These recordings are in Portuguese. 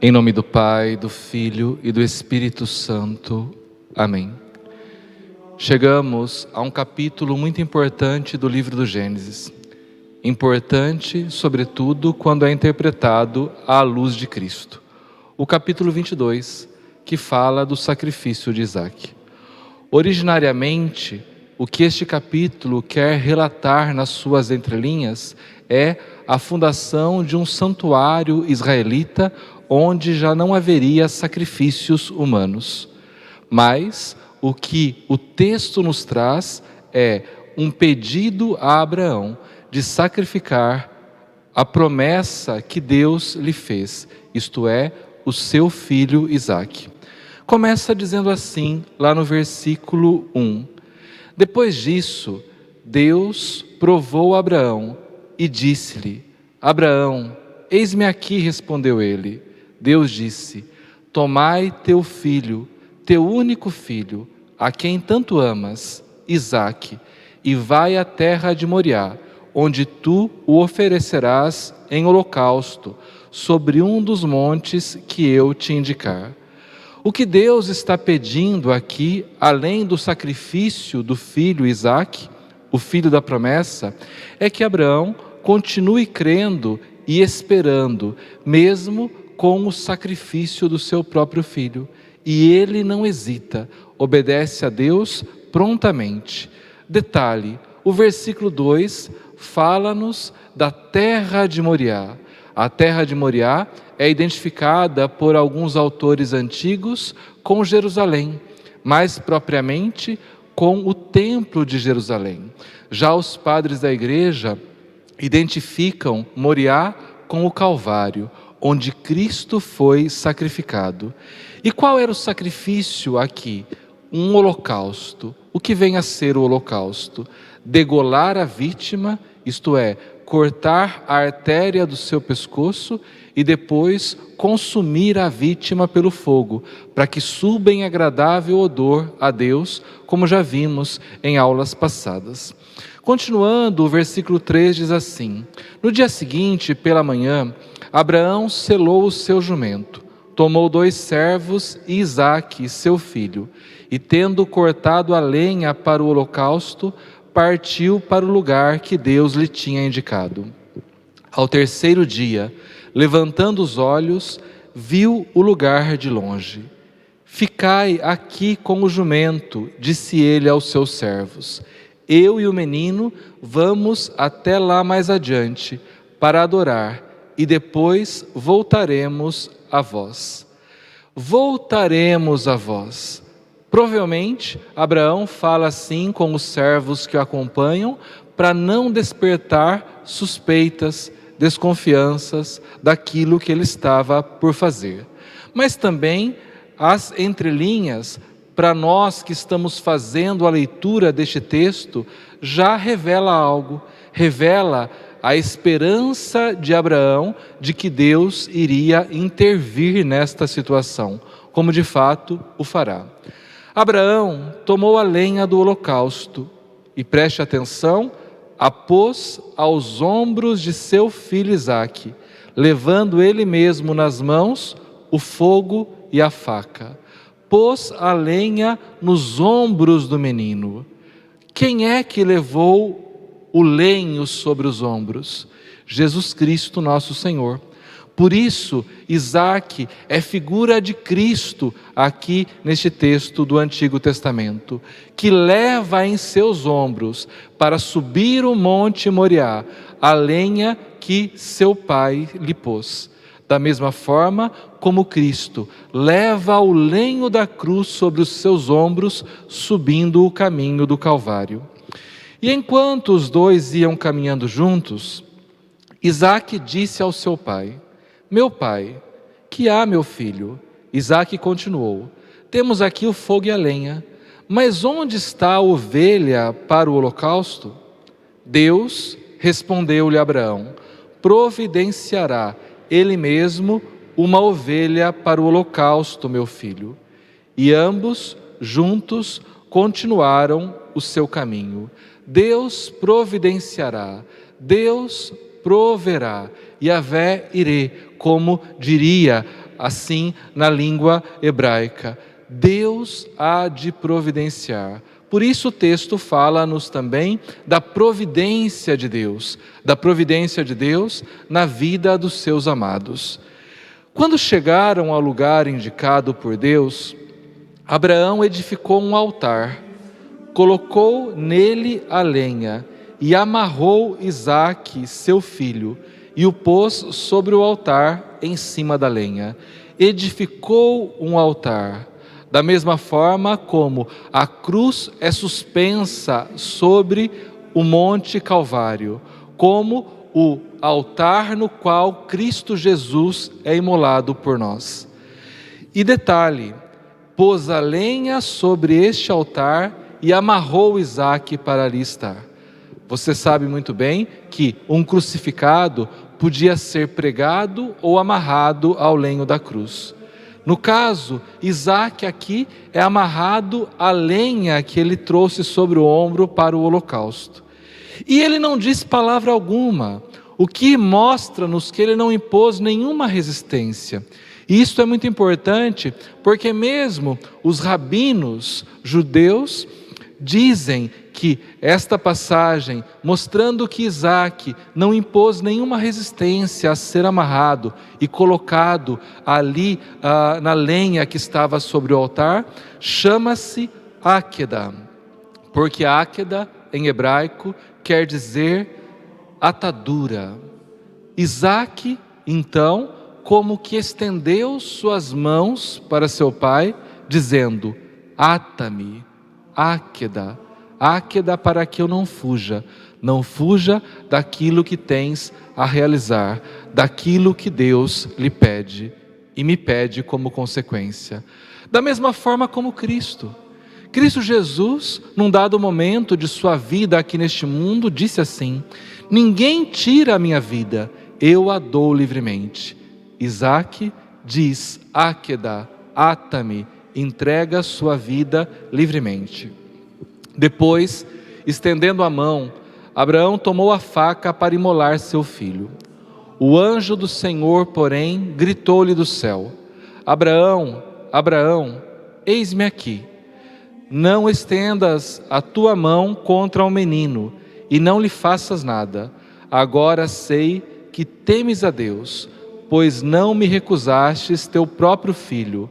Em nome do Pai, do Filho e do Espírito Santo. Amém. Chegamos a um capítulo muito importante do livro do Gênesis. Importante, sobretudo, quando é interpretado à luz de Cristo. O capítulo 22, que fala do sacrifício de Isaque. Originariamente, o que este capítulo quer relatar nas suas entrelinhas é a fundação de um santuário israelita onde já não haveria sacrifícios humanos. Mas o que o texto nos traz é um pedido a Abraão de sacrificar a promessa que Deus lhe fez, isto é, o seu filho Isaque. Começa dizendo assim, lá no versículo 1. Depois disso, Deus provou Abraão e disse-lhe: Abraão, eis-me aqui, respondeu ele. Deus disse: tomai teu filho, teu único filho, a quem tanto amas, Isaque, e vai à terra de Moriá, onde tu o oferecerás em holocausto, sobre um dos montes que eu te indicar. O que Deus está pedindo aqui, além do sacrifício do filho Isaque, o filho da promessa, é que Abraão continue crendo e esperando, mesmo com o sacrifício do seu próprio filho. E ele não hesita, obedece a Deus prontamente. Detalhe, o versículo 2 fala-nos da terra de Moriá. A terra de Moriá é identificada por alguns autores antigos com Jerusalém, mais propriamente com o Templo de Jerusalém. Já os padres da Igreja identificam Moriá com o Calvário, onde Cristo foi sacrificado. E qual era o sacrifício aqui? Um holocausto. O que vem a ser o holocausto? Degolar a vítima, isto é, cortar a artéria do seu pescoço e depois consumir a vítima pelo fogo, para que suba em agradável odor a Deus, como já vimos em aulas passadas. Continuando, o versículo 3 diz assim: no dia seguinte, pela manhã, Abraão selou o seu jumento, tomou 2 servos e Isaque, seu filho, e tendo cortado a lenha para o holocausto, partiu para o lugar que Deus lhe tinha indicado. Ao terceiro dia, levantando os olhos, viu o lugar de longe. Ficai aqui com o jumento, disse ele aos seus servos. Eu e o menino vamos até lá mais adiante para adorar e depois voltaremos a vós. Voltaremos a vós. Provavelmente, Abraão fala assim com os servos que o acompanham para não despertar suspeitas, desconfianças daquilo que ele estava por fazer. Mas também as entrelinhas, para nós que estamos fazendo a leitura deste texto, já revela algo, revela a esperança de Abraão de que Deus iria intervir nesta situação, como de fato o fará. Abraão tomou a lenha do holocausto e, preste atenção, a pôs aos ombros de seu filho Isaque, levando ele mesmo nas mãos o fogo e a faca. Pôs a lenha nos ombros do menino. Quem é que levou o lenho sobre os ombros? Jesus Cristo, nosso Senhor. Por isso, Isaque é figura de Cristo aqui neste texto do Antigo Testamento, que leva em seus ombros para subir o monte Moriá a lenha que seu pai lhe pôs. Da mesma forma como Cristo leva o lenho da cruz sobre os seus ombros, subindo o caminho do Calvário. E enquanto os dois iam caminhando juntos, Isaque disse ao seu pai: meu pai, que há, meu filho? Isaque continuou: temos aqui o fogo e a lenha, mas onde está a ovelha para o holocausto? Deus, respondeu-lhe Abraão, providenciará ele mesmo uma ovelha para o holocausto, meu filho. E ambos, juntos, continuaram o seu caminho. Deus providenciará, Deus proverá, Yahvé irê, como diria assim na língua hebraica. Deus há de providenciar. Por isso o texto fala-nos também da providência de Deus na vida dos seus amados. Quando chegaram ao lugar indicado por Deus, Abraão edificou um altar, colocou nele a lenha e amarrou Isaque, seu filho, e o pôs sobre o altar em cima da lenha. Edificou um altar. Da mesma forma como a cruz é suspensa sobre o Monte Calvário, como o altar no qual Cristo Jesus é imolado por nós. E detalhe, pôs a lenha sobre este altar e amarrou Isaque para ali estar. Você sabe muito bem que um crucificado podia ser pregado ou amarrado ao lenho da cruz. No caso, Isaque aqui é amarrado à lenha que ele trouxe sobre o ombro para o holocausto. E ele não diz palavra alguma, o que mostra-nos que ele não impôs nenhuma resistência. E isso é muito importante, porque mesmo os rabinos judeus dizem que esta passagem, mostrando que Isaque não impôs nenhuma resistência a ser amarrado e colocado ali na lenha que estava sobre o altar, chama-se Áqueda, porque Áqueda em hebraico quer dizer atadura. Isaque, então, como que estendeu suas mãos para seu pai, dizendo: ata-me, Áqueda, Áqueda, para que eu não fuja daquilo que tens a realizar, daquilo que Deus lhe pede e me pede como consequência. Da mesma forma como Cristo Jesus, num dado momento de sua vida aqui neste mundo, disse assim: ninguém tira a minha vida, eu a dou livremente. Isaque diz: Áqueda, ata-me, entrega sua vida livremente. Depois, estendendo a mão, Abraão tomou a faca para imolar seu filho. O anjo do Senhor, porém, gritou-lhe do céu: Abraão, Abraão, eis-me aqui. Não estendas a tua mão contra o menino e não lhe faças nada. Agora sei que temes a Deus, pois não me recusastes teu próprio filho,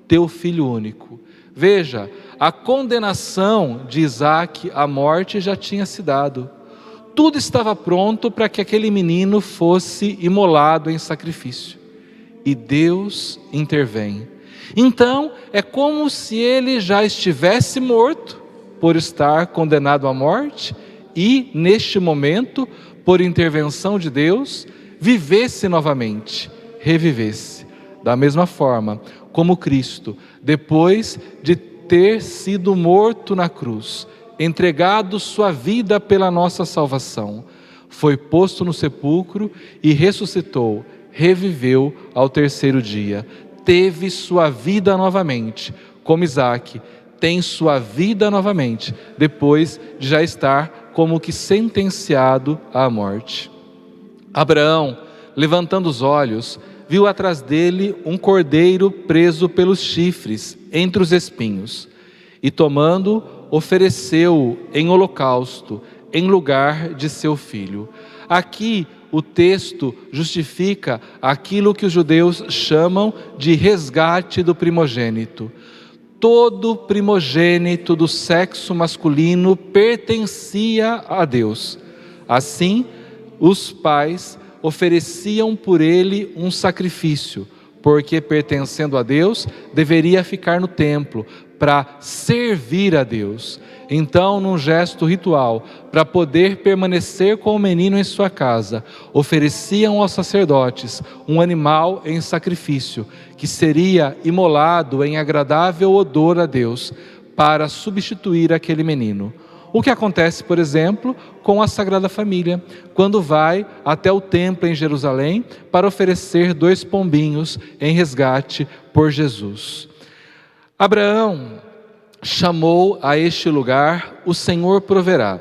teu filho único. Veja, a condenação de Isaque à morte já tinha se dado. Tudo estava pronto para que aquele menino fosse imolado em sacrifício. E Deus intervém. Então, é como se ele já estivesse morto por estar condenado à morte e, neste momento, por intervenção de Deus, vivesse novamente, revivesse. Da mesma forma como Cristo, depois de ter sido morto na cruz, entregado sua vida pela nossa salvação, foi posto no sepulcro e ressuscitou, reviveu ao terceiro dia, teve sua vida novamente, como Isaque tem sua vida novamente, depois de já estar como que sentenciado à morte. Abraão, levantando os olhos, viu atrás dele um cordeiro preso pelos chifres entre os espinhos, e tomando, ofereceu-o em holocausto, em lugar de seu filho. Aqui o texto justifica aquilo que os judeus chamam de resgate do primogênito. Todo primogênito do sexo masculino pertencia a Deus. Assim, os pais ofereciam por ele um sacrifício, porque pertencendo a Deus, deveria ficar no templo para servir a Deus. Então, num gesto ritual, para poder permanecer com o menino em sua casa, ofereciam aos sacerdotes um animal em sacrifício, que seria imolado em agradável odor a Deus, para substituir aquele menino. O que acontece, por exemplo, com a Sagrada Família, quando vai até o templo em Jerusalém para oferecer 2 pombinhos em resgate por Jesus. Abraão chamou a este lugar o Senhor proverá,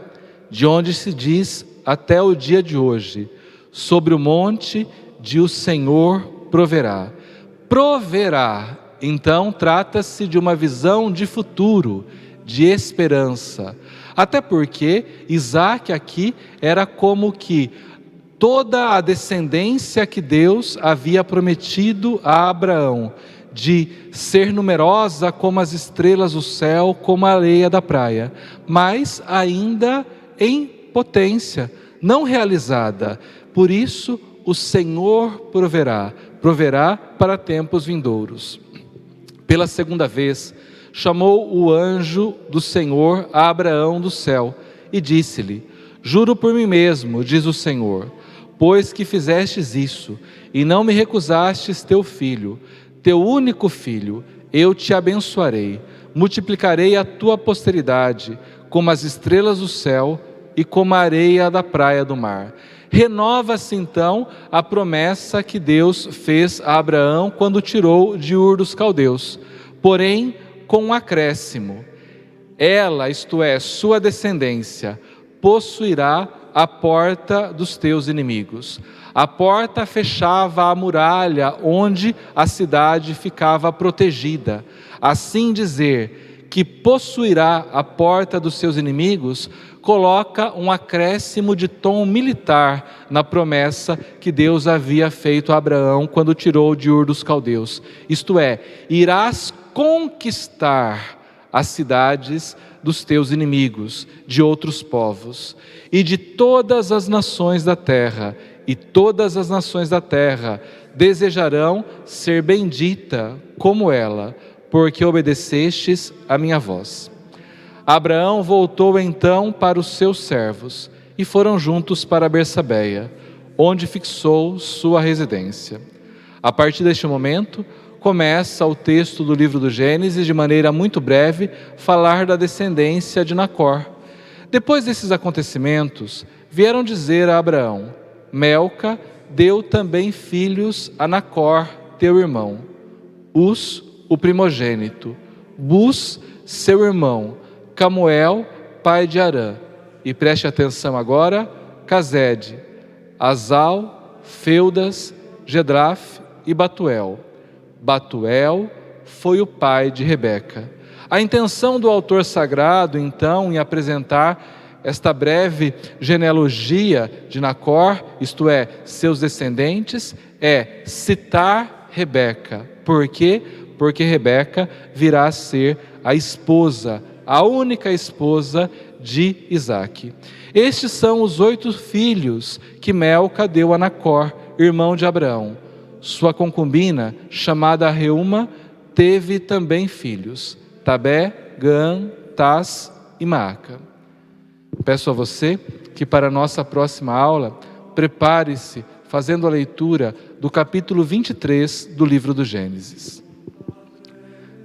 de onde se diz até o dia de hoje: sobre o monte de o Senhor proverá. proverá. Então, trata-se de uma visão de futuro, de esperança. Até porque Isaac aqui era como que toda a descendência que Deus havia prometido a Abraão, de ser numerosa como as estrelas do céu, como a areia da praia, mas ainda em potência, não realizada. Por isso, o Senhor proverá para tempos vindouros. Pela segunda vez, chamou o anjo do Senhor a Abraão do céu e disse-lhe: juro por mim mesmo, diz o Senhor, pois que fizestes isso e não me recusastes teu filho, teu único filho, eu te abençoarei, multiplicarei a tua posteridade como as estrelas do céu e como a areia da praia do mar. Renova-se então a promessa que Deus fez a Abraão quando o tirou de Ur dos Caldeus, porém com um acréscimo. Ela, isto é, sua descendência, possuirá a porta dos teus inimigos. A porta fechava a muralha onde a cidade ficava protegida. Assim dizer que possuirá a porta dos seus inimigos, coloca um acréscimo de tom militar na promessa que Deus havia feito a Abraão quando tirou de Ur dos Caldeus. Isto é, irás conquistar as cidades dos teus inimigos, de outros povos, e de todas as nações da terra, e todas as nações da terra desejarão ser bendita como ela, porque obedecestes a minha voz. Abraão voltou então para os seus servos, e foram juntos para Bersabeia, onde fixou sua residência. A partir deste momento, começa o texto do livro do Gênesis, de maneira muito breve, falar da descendência de Nacor. Depois desses acontecimentos, vieram dizer a Abraão: Melca deu também filhos a Nacor, teu irmão, Uz, o primogênito, Bus, seu irmão, Camuel, pai de Arã. E preste atenção agora: Casede, Azal, Feudas, Gedraf e Batuel. Batuel foi o pai de Rebeca. A intenção do autor sagrado, então, em apresentar esta breve genealogia de Nacor, isto é, seus descendentes, é citar Rebeca. Por quê? Porque Rebeca virá a ser a esposa, a única esposa de Isaque. Estes são os 8 filhos que Melca deu a Nacor, irmão de Abraão. Sua concubina, chamada Reuma, teve também filhos: Tabé, Gã, Tás e Maaca. Peço a você que para a nossa próxima aula, prepare-se fazendo a leitura do capítulo 23 do livro do Gênesis.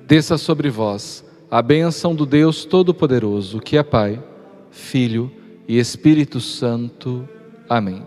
Desça sobre vós a bênção do Deus Todo-Poderoso, que é Pai, Filho e Espírito Santo. Amém.